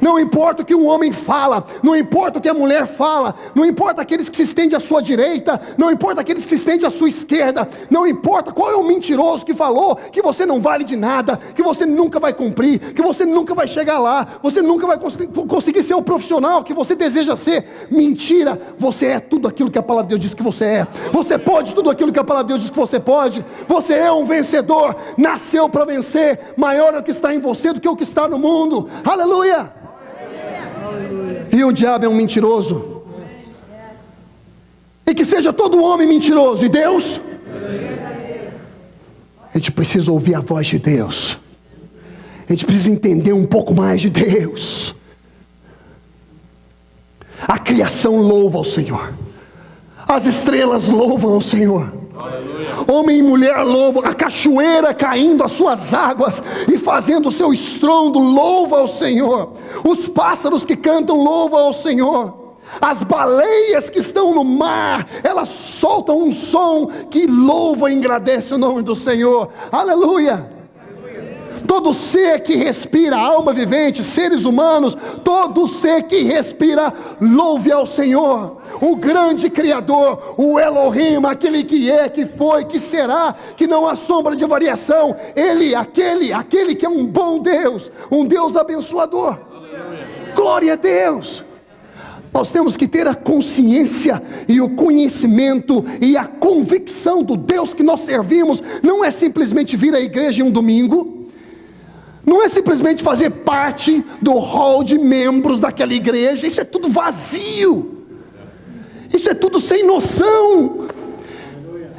Não importa o que o homem fala, não importa o que a mulher fala, não importa aqueles que se estendem à sua direita, não importa aqueles que se estendem à sua esquerda, não importa qual é o mentiroso que falou que você não vale de nada, que você nunca vai cumprir, que você nunca vai chegar lá, você nunca vai conseguir ser o profissional que você deseja ser. Mentira, você é tudo aquilo que a palavra de Deus diz que você é, você pode tudo aquilo que a palavra de Deus diz que você pode, você é um vencedor, nasceu para vencer, maior é o que está em você do que o que está no mundo. Aleluia! E o diabo é um mentiroso, e que seja todo homem mentiroso, e Deus, a gente precisa ouvir a voz de Deus, a gente precisa entender um pouco mais de Deus. A criação louva ao Senhor, as estrelas louvam ao Senhor, homem e mulher louvam, a cachoeira caindo as suas águas e fazendo o seu estrondo louva ao Senhor, os pássaros que cantam louvam ao Senhor, as baleias que estão no mar, elas soltam um som que louva e engrandece o nome do Senhor. Aleluia! Todo ser que respira, alma vivente, seres humanos, todo ser que respira, louve ao Senhor, o grande Criador, o Elohim, aquele que é, que foi, que será, que não há sombra de variação. Ele, aquele que é um bom Deus, um Deus abençoador. Glória a Deus. Nós temos que ter a consciência e o conhecimento e a convicção do Deus que nós servimos. Não é simplesmente vir à igreja em um domingo, não é simplesmente fazer parte do hall de membros daquela igreja. Isso é tudo vazio, isso é tudo sem noção.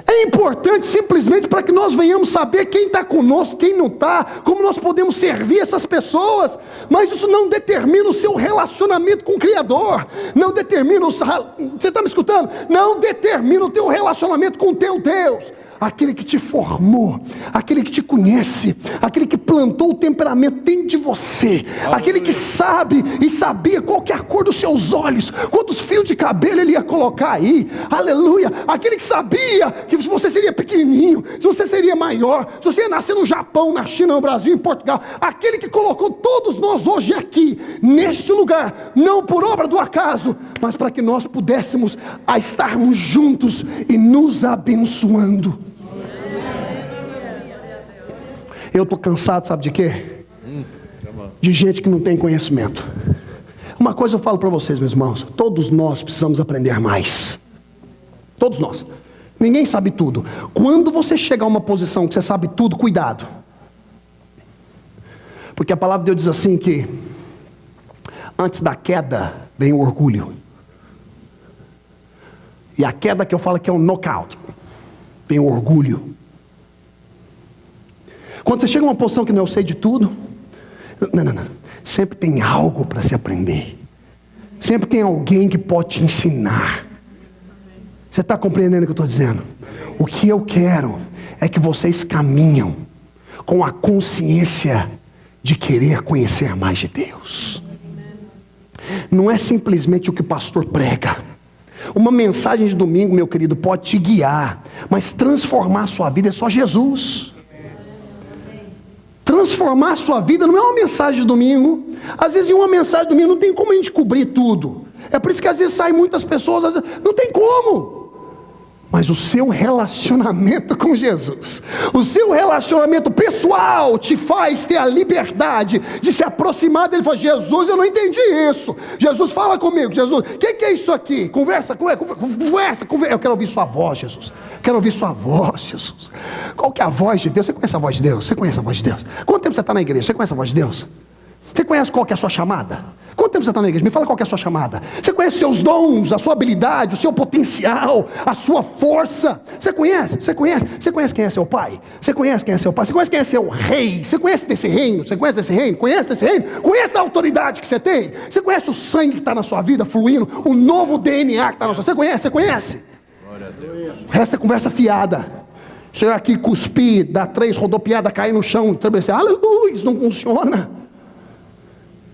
É importante simplesmente para que nós venhamos saber quem está conosco, quem não está, como nós podemos servir essas pessoas, mas isso não determina o seu relacionamento com o Criador, não determina, você está me escutando? Não determina o teu relacionamento com o teu Deus. aquele que te formou, aquele que te conhece, aquele que plantou o temperamento dentro de você, aquele que sabe e sabia qual que é a cor dos seus olhos, quantos fios de cabelo ele ia colocar aí, aleluia, aquele que sabia que você seria pequenininho, se você seria maior, se você ia nascer no Japão, na China, no Brasil, em Portugal, aquele que colocou todos nós hoje aqui, neste lugar, não por obra do acaso, mas para que nós pudéssemos estarmos juntos e nos abençoando. Eu estou cansado, sabe de quê? De gente que não tem conhecimento. Uma coisa eu falo para vocês, meus irmãos, todos nós precisamos aprender mais. Todos nós. Ninguém sabe tudo. Quando você chegar a uma posição que você sabe tudo, cuidado. Porque a palavra de Deus diz assim que antes da queda vem o orgulho. E a queda que eu falo que é um knockout. Vem o orgulho. Quando você chega a uma posição que não eu sei de tudo, não. Sempre tem algo para se aprender. Sempre tem alguém que pode te ensinar. Você está compreendendo o que eu estou dizendo? O que eu quero é que vocês caminham com a consciência de querer conhecer mais de Deus. Não é simplesmente o que o pastor prega. Uma mensagem de domingo, meu querido, pode te guiar, mas transformar a sua vida é só Jesus. Transformar a sua vida não é uma mensagem de domingo. Às vezes em uma mensagem de domingo não tem como a gente cobrir tudo. É por isso que às vezes saem muitas pessoas, às vezes, não tem como. Mas o seu relacionamento com Jesus, o seu relacionamento pessoal te faz ter a liberdade de se aproximar dele e falar: Jesus, eu não entendi isso. Jesus, fala comigo. Jesus, o que é isso aqui? Conversa, eu quero ouvir sua voz, Jesus. Quero ouvir sua voz, Jesus. Qual que é a voz de Deus? Você conhece a voz de Deus? Você conhece a voz de Deus? Quanto tempo você está na igreja? Você conhece a voz de Deus? Você conhece qual que é a sua chamada? Quanto tempo você está na igreja? Me fala qual que é a sua chamada. Você conhece os seus dons, a sua habilidade, o seu potencial, a sua força. Você conhece? Você conhece? Você conhece quem é seu pai? Você conhece quem é seu pai? Você conhece quem é seu rei? Você conhece desse reino? Você conhece desse reino? Conhece desse reino? Conhece a autoridade que você tem? Você conhece o sangue que está na sua vida fluindo? O novo DNA que está na sua vida? Você conhece? Você conhece? O resto é conversa fiada. Chegar aqui, cuspir, dar 3 rodopiadas, cair no chão, tremecer. Aleluia, isso não funciona.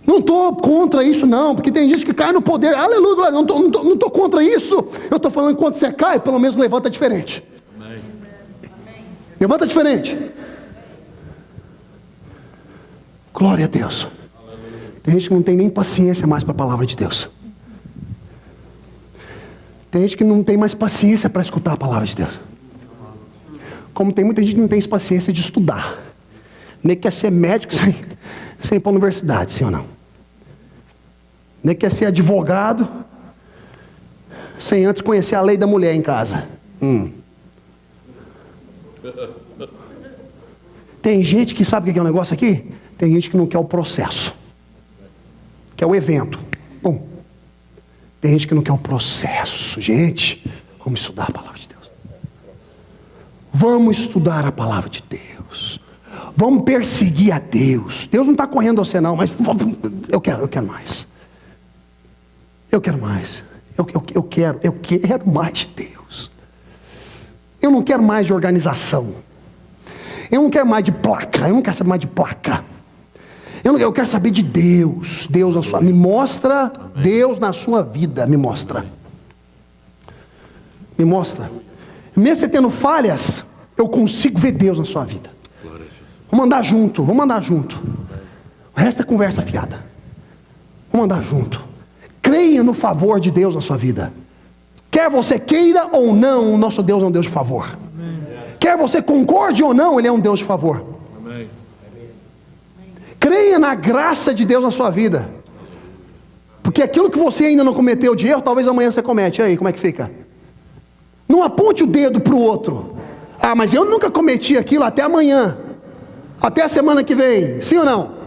Não estou contra isso não, porque tem gente que cai no poder, aleluia, não estou contra isso. Eu estou falando que quando você cai, pelo menos levanta diferente. Amém. Levanta diferente. Glória a Deus. Tem gente que não tem nem paciência mais para a palavra de Deus. Tem gente que não tem mais paciência para escutar a palavra de Deus. Como tem muita gente que não tem paciência de estudar. Nem quer ser médico sem ir para a universidade, sim ou não? Nem quer ser advogado sem antes conhecer a lei da mulher em casa. Tem gente que sabe o que é o negócio aqui? Tem gente que não quer o processo, quer o evento. Bom, tem gente que não quer o processo. Gente, vamos estudar a palavra de Deus. Vamos estudar a palavra de Deus. Vamos perseguir a Deus. Deus não está correndo a você não, mas eu quero mais. Eu quero mais. Eu quero mais de Deus. Eu não quero mais de organização. Eu não quero mais de placa. Eu não quero saber mais de placa. Eu quero saber de Deus. Deus na sua, me mostra. Amém. Deus na sua vida. Me mostra. Me mostra. Mesmo você tendo falhas, eu consigo ver Deus na sua vida. Vamos andar junto. O resto é conversa fiada. Vamos andar junto. Creia no favor de Deus na sua vida. Quer você queira ou não, o nosso Deus é um Deus de favor. Amém. Quer você concorde ou não, Ele é um Deus de favor. Amém. Creia na graça de Deus na sua vida. Porque aquilo que você ainda não cometeu de erro, talvez amanhã você comete. E aí, como é que fica? Não aponte o dedo para o outro. Ah, mas eu nunca cometi aquilo, até amanhã. Até a semana que vem. Sim ou não?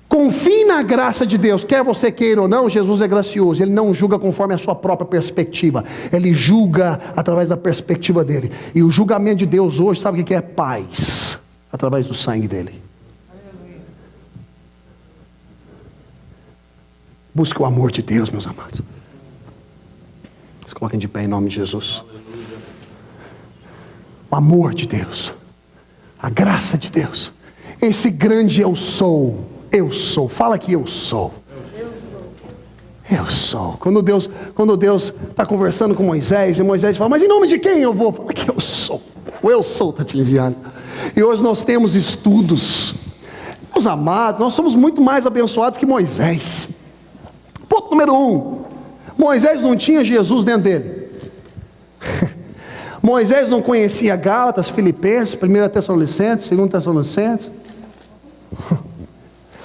Confie na graça de Deus, quer você queira ou não. Jesus é gracioso, Ele não julga conforme a sua própria perspectiva, Ele julga através da perspectiva dEle. E o julgamento de Deus hoje, sabe o que é? Paz, através do sangue dEle. Busque o amor de Deus, meus amados. Se coloquem de pé em nome de Jesus. o amor de Deus, a graça de Deus, esse grande eu sou, fala que eu sou. Eu sou. Quando Deus está conversando com Moisés, e Moisés fala, mas em nome de quem eu vou? Fala que eu sou. O eu sou está te enviando. E hoje nós temos estudos. Meus amados, nós somos muito mais abençoados que Moisés. Ponto número 1. Moisés não tinha Jesus dentro dele. Moisés não conhecia Gálatas, Filipenses, 1 Tessalonicenses, 2 Tessalonicenses.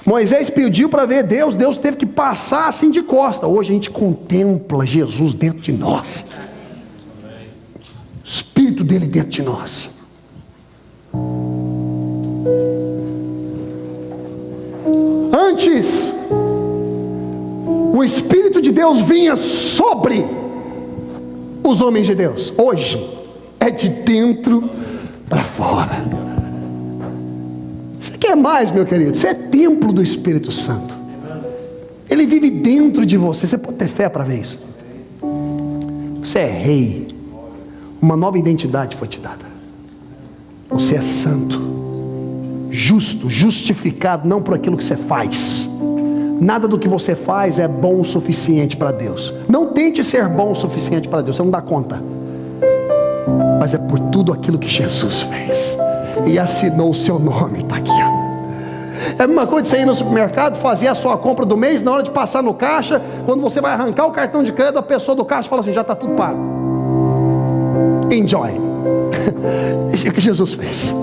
Moisés pediu para ver Deus, Deus teve que passar assim de costa. Hoje a gente contempla Jesus dentro de nós, o Espírito dele dentro de nós. Antes, o Espírito de Deus vinha sobre os homens de Deus. Hoje, é de dentro para fora. Você quer mais, meu querido? Você é templo do Espírito Santo. Ele vive dentro de você. Você pode ter fé para ver isso. Você é rei. Uma nova identidade foi te dada. Você é santo, justo, justificado não por aquilo que você faz. Nada do que você faz é bom o suficiente para Deus. Não tente ser bom o suficiente para Deus, você não dá conta. Mas é por tudo aquilo que Jesus fez e assinou o seu nome, está aqui, ó. É a mesma coisa de você ir no supermercado, fazer a sua compra do mês, na hora de passar no caixa, quando você vai arrancar o cartão de crédito, a pessoa do caixa fala assim, já está tudo pago. Enjoy. Isso é o que Jesus fez.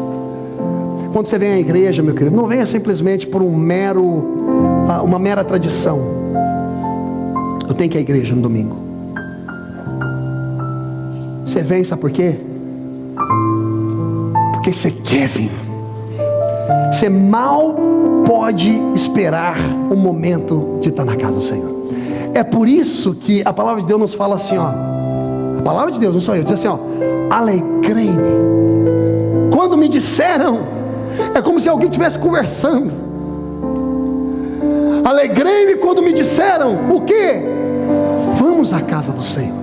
Quando você vem à igreja, meu querido, não venha simplesmente por uma mera tradição. Eu tenho que ir à igreja no domingo. Você vem, sabe por quê? Porque você quer vir. Você mal pode esperar o momento de estar na casa do Senhor. É por isso que a palavra de Deus nos fala assim, ó. A palavra de Deus, não sou eu, diz assim, ó. Alegrei-me. Quando me disseram, é como se alguém estivesse conversando. Alegrei-me quando me disseram, o quê? Vamos à casa do Senhor.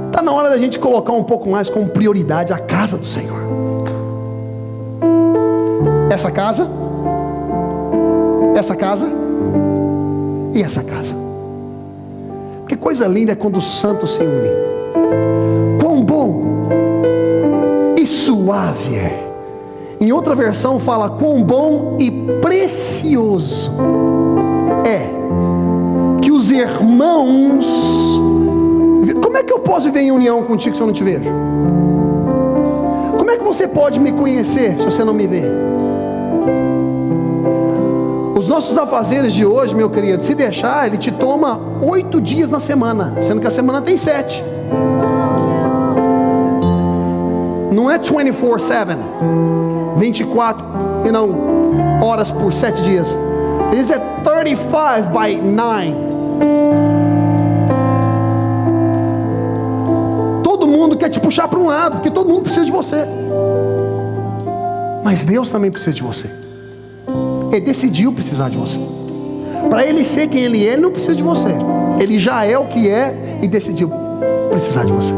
Está na hora da gente colocar um pouco mais como prioridade a casa do Senhor. Essa casa e essa casa. Que coisa linda é quando os santos se unem. Quão bom e suave é. Em outra versão fala quão bom e precioso é que os irmãos. Como é que eu posso viver em união contigo se eu não te vejo? Como é que você pode me conhecer se você não me vê? Os nossos afazeres de hoje, meu querido, se deixar, ele te toma 8 dias na semana, sendo que a semana tem 7. Não é 24/7, 24 horas por 7 dias. Ele diz é 35/9. Todo mundo quer te puxar para um lado, porque todo mundo precisa de você. Mas Deus também precisa de você. Ele decidiu precisar de você. Para Ele ser quem Ele é, Ele não precisa de você. Ele já é o que é e decidiu precisar de você.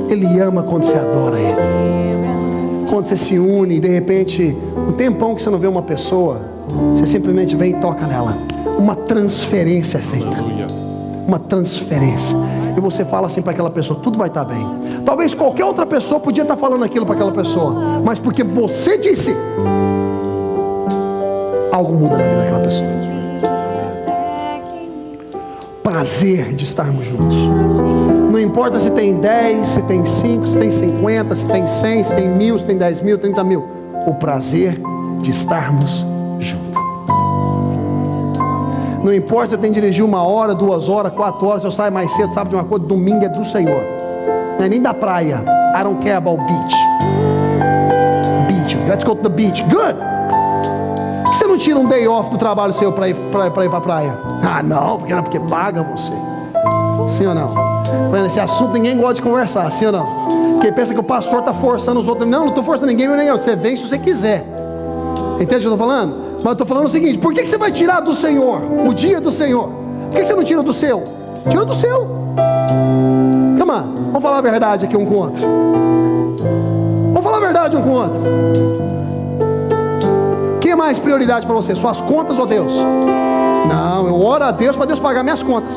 Ele ama quando você adora Ele. Quando você se une e de repente, um tempão que você não vê uma pessoa, você simplesmente vem e toca nela. Uma transferência é feita. Uma transferência. E você fala assim para aquela pessoa, tudo vai estar bem. Talvez qualquer outra pessoa podia estar falando aquilo para aquela pessoa, mas porque você disse, algo muda na vida daquela pessoa. Prazer de estarmos juntos. Não importa se tem 10, se tem 5, se tem 50, se tem 100, se tem 1000, se tem 10 mil, 30 mil. O prazer de estarmos juntos. Não importa se eu tenho que dirigir 1 hora, 2 horas, 4 horas, se eu saio mais cedo, sabe de uma coisa? Domingo é do Senhor. Não é nem da praia. I don't care about beach. Beach. Let's go to the beach. Good. Por que você não tira um day off do trabalho seu para ir para a praia? Ah, não, porque paga você. Sim ou não? Esse assunto ninguém gosta de conversar, sim ou não? Porque pensa que o pastor está forçando os outros. Não estou forçando ninguém, nem eu. Você vem se você quiser. Entende o que eu estou falando? Mas eu estou falando o seguinte, por que você vai tirar do Senhor, o dia do Senhor? Por que você não tira do seu? Tira do seu. Come nenhuma. Vamos falar a verdade aqui um com o outro. Vamos falar a verdade um com o outro. Quem é mais prioridade para você? Suas contas ou Deus? Não, eu oro a Deus para Deus pagar minhas contas.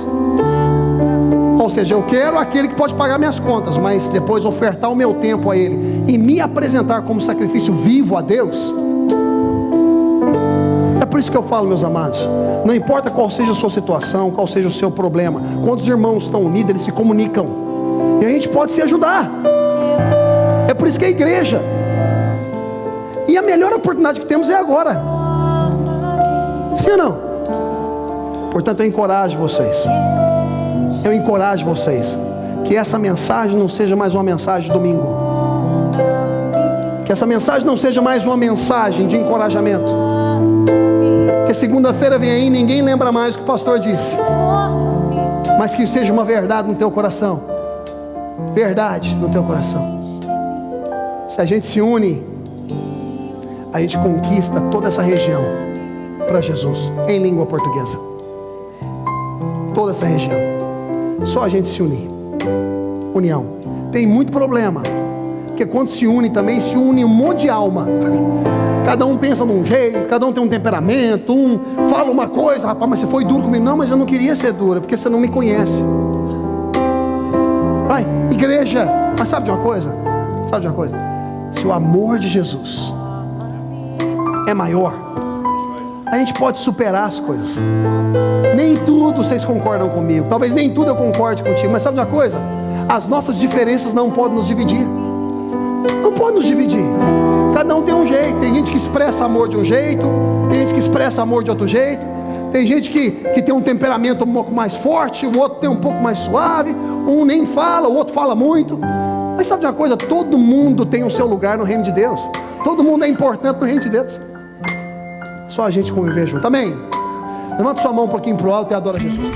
Ou seja, eu quero aquele que pode pagar minhas contas, mas depois ofertar o meu tempo a Ele e me apresentar como sacrifício vivo a Deus. É por isso que eu falo, meus amados, não importa qual seja a sua situação, qual seja o seu problema, quando os irmãos estão unidos, eles se comunicam, e a gente pode se ajudar. É por isso que é a igreja, e a melhor oportunidade que temos é agora. Sim ou não? Portanto, eu encorajo vocês, que essa mensagem não seja mais uma mensagem de domingo, que essa mensagem não seja mais uma mensagem de encorajamento, que segunda-feira vem aí e ninguém lembra mais o que o pastor disse, mas que seja uma verdade no teu coração. Verdade no teu coração. Se a gente se une, a gente conquista toda essa região para Jesus, em língua portuguesa. Toda essa região. Só a gente se unir. União. Tem muito problema, porque quando se une também, se une um monte de alma. Cada um pensa de um jeito, cada um tem um temperamento, um fala uma coisa, rapaz, mas você foi duro comigo. Não, mas eu não queria ser dura, porque você não me conhece. Vai, igreja, mas sabe de uma coisa? Se o amor de Jesus é maior, a gente pode superar as coisas. Nem tudo vocês concordam comigo, talvez nem tudo eu concorde contigo, mas sabe de uma coisa? As nossas diferenças não podem nos dividir. Não pode nos dividir. Cada um tem um jeito. Tem gente que expressa amor de um jeito, tem gente que expressa amor de outro jeito, tem gente que tem um temperamento um pouco mais forte, o outro tem um pouco mais suave, um nem fala, o outro fala muito. Mas sabe de uma coisa? Todo mundo tem o seu lugar no reino de Deus. Todo mundo é importante no reino de Deus. Só a gente conviver junto. Amém? Levanta sua mão um pouquinho para o alto e adora Jesus.